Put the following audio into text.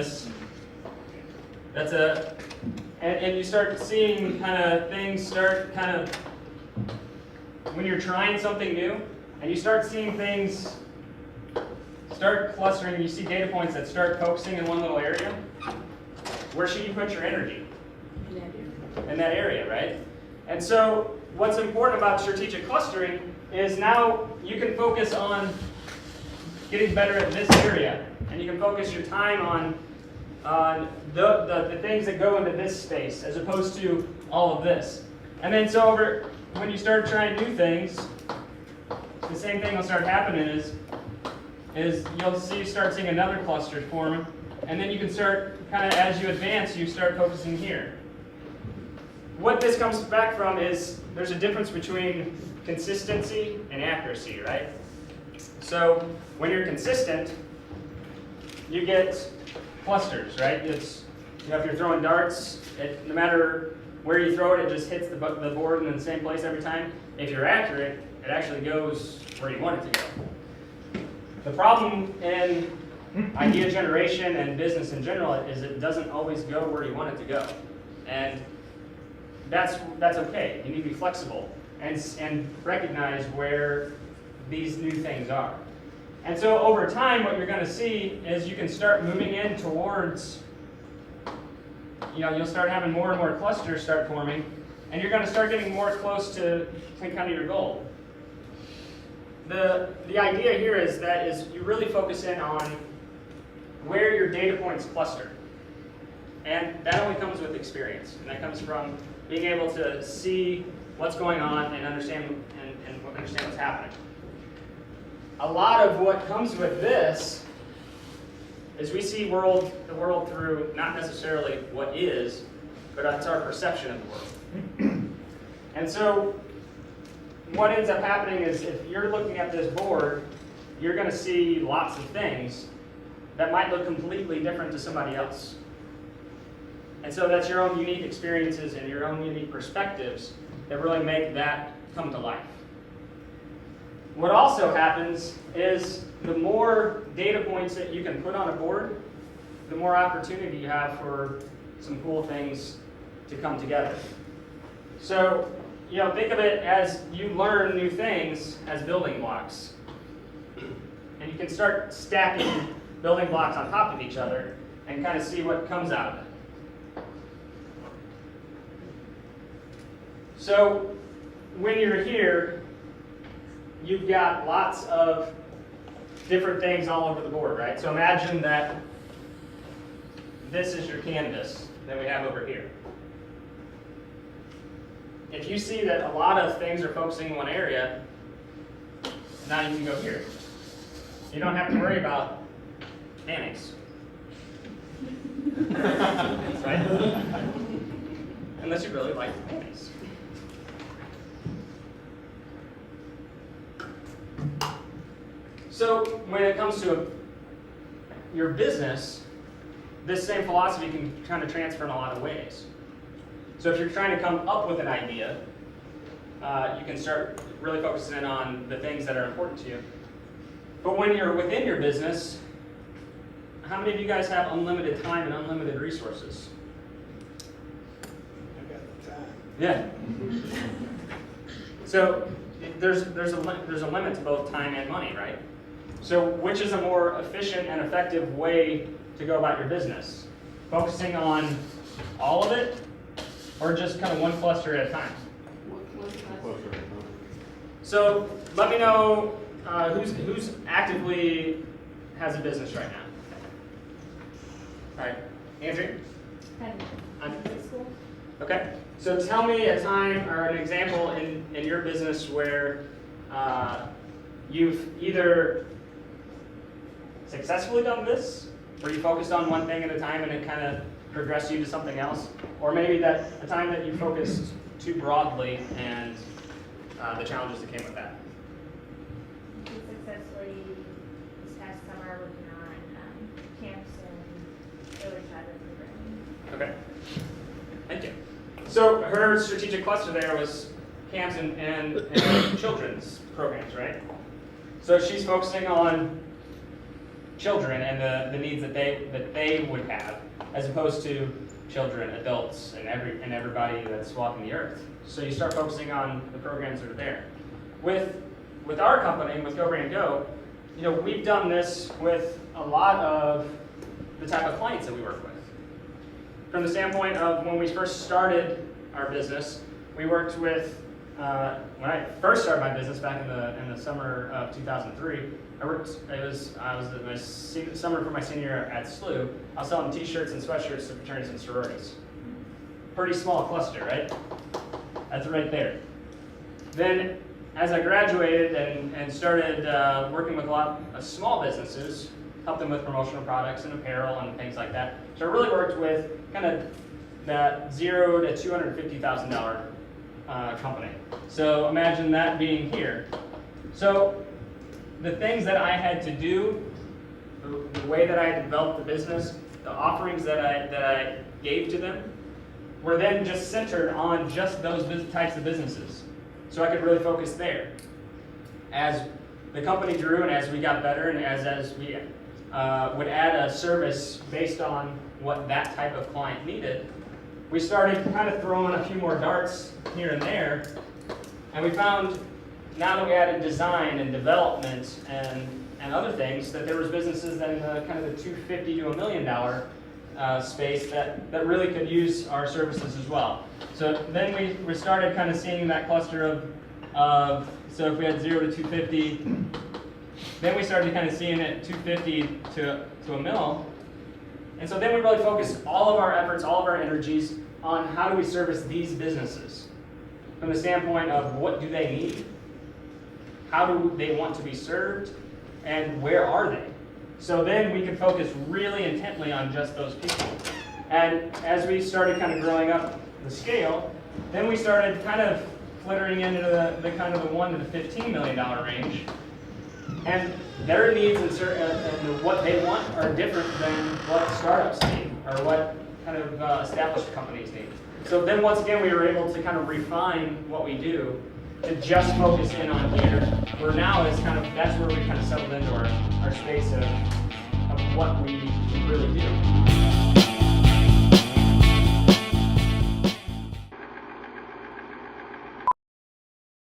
business, and you start seeing kind of things start kind of, when you're trying something new, and you start seeing things start clustering, you see data points that start focusing in one little area, where should you put your energy? In that area, right? And so what's important about strategic clustering is now you can focus on getting better at this area, and you can focus your time on the things that go into this space as opposed to all of this. And then so when you start trying new things, the same thing will start happening is you'll start seeing another cluster form, and then you can start kind of, as you advance, you start focusing here. What this comes back from is there's a difference between consistency and accuracy, right? So when you're consistent, you get clusters, right? If you're throwing darts, no matter where you throw it, it just hits the board in the same place every time. If you're accurate, it actually goes where you want it to go. The problem in idea generation and business in general is it doesn't always go where you want it to go. And that's okay. You need to be flexible and recognize where these new things are. And so over time, what you're going to see is you can start moving in towards, you'll start having more and more clusters start forming, and you're going to start getting more close to kind of your goal. The idea here is you really focus in on where your data points cluster. And that only comes with experience. And that comes from being able to see what's going on and understand what's happening. A lot of what comes with this is we see the world through not necessarily what is, but it's our perception of the world. And so what ends up happening is if you're looking at this board, you're going to see lots of things that might look completely different to somebody else. And so that's your own unique experiences and your own unique perspectives that really make that come to life. What also happens is the more data points that you can put on a board, the more opportunity you have for some cool things to come together. So, think of it as you learn new things as building blocks. And you can start stacking building blocks on top of each other and kind of see what comes out of it. So when you're here, you've got lots of different things all over the board, right? So imagine that this is your canvas that we have over here. If you see that a lot of things are focusing in one area, now you can go here. You don't have to worry about panics. Right? Unless you really like panics. So when it comes to your business, this same philosophy can kind of transfer in a lot of ways. So if you're trying to come up with an idea, you can start really focusing in on the things that are important to you. But when you're within your business, how many of you guys have unlimited time and unlimited resources? I got the time. Yeah. So there's a limit to both time and money, right? So which is a more efficient and effective way to go about your business? Focusing on all of it, or just kind of one cluster at a time? So let me know who's actively has a business right now. All right, Andrew? I'm in school. Okay, so tell me a time or an example in your business where you've either successfully done this, where you focused on one thing at a time and it kind of progressed you to something else, or maybe that a time that you focused too broadly and the challenges that came with that. We successfully this past summer working on camps and early childhood programming. Okay, thank you. So her strategic cluster there was camps and children's programs, right? So she's focusing on children and the needs that they would have, as opposed to children, adults, and everybody that's walking the earth. So you start focusing on the programs that are there. With our company, with goBRANDgo, we've done this with a lot of the type of clients that we work with. From the standpoint of when we first started our business, we worked with, when I first started my business back in the summer of 2003, I was in my summer for my senior year at SLU. I was selling t-shirts and sweatshirts to fraternities and sororities. Pretty small cluster, right? That's right there. Then, as I graduated and started working with a lot of small businesses, helped them with promotional products and apparel and things like that. So I really worked with kind of that $0 to $250,000 company. So imagine that being here. So the things that I had to do, the way that I had developed the business, the offerings that I gave to them, were then just centered on just those types of businesses. So I could really focus there. As the company grew and as we got better and as we would add a service based on what that type of client needed, we started kind of throwing a few more darts here and there, and we found now that we added design and development and other things, that there was businesses in kind of the $250,000 to $1 million space that really could use our services as well. So then we started kind of seeing that cluster of so if we had 0 to 250, then we started kind of seeing it 250 to $1 million. And so then we really focused all of our efforts, all of our energies on how do we service these businesses from the standpoint of what do they need, how do they want to be served, and where are they? So then we could focus really intently on just those people. And as we started kind of growing up the scale, then we started kind of flittering into the kind of the $1 to $15 million range. And their needs and what they want are different than what startups need or what kind of established companies need. So then once again, we were able to kind of refine what we do to just focus in on here, where now is kind of, that's where we kind of settled into our space of what we really do.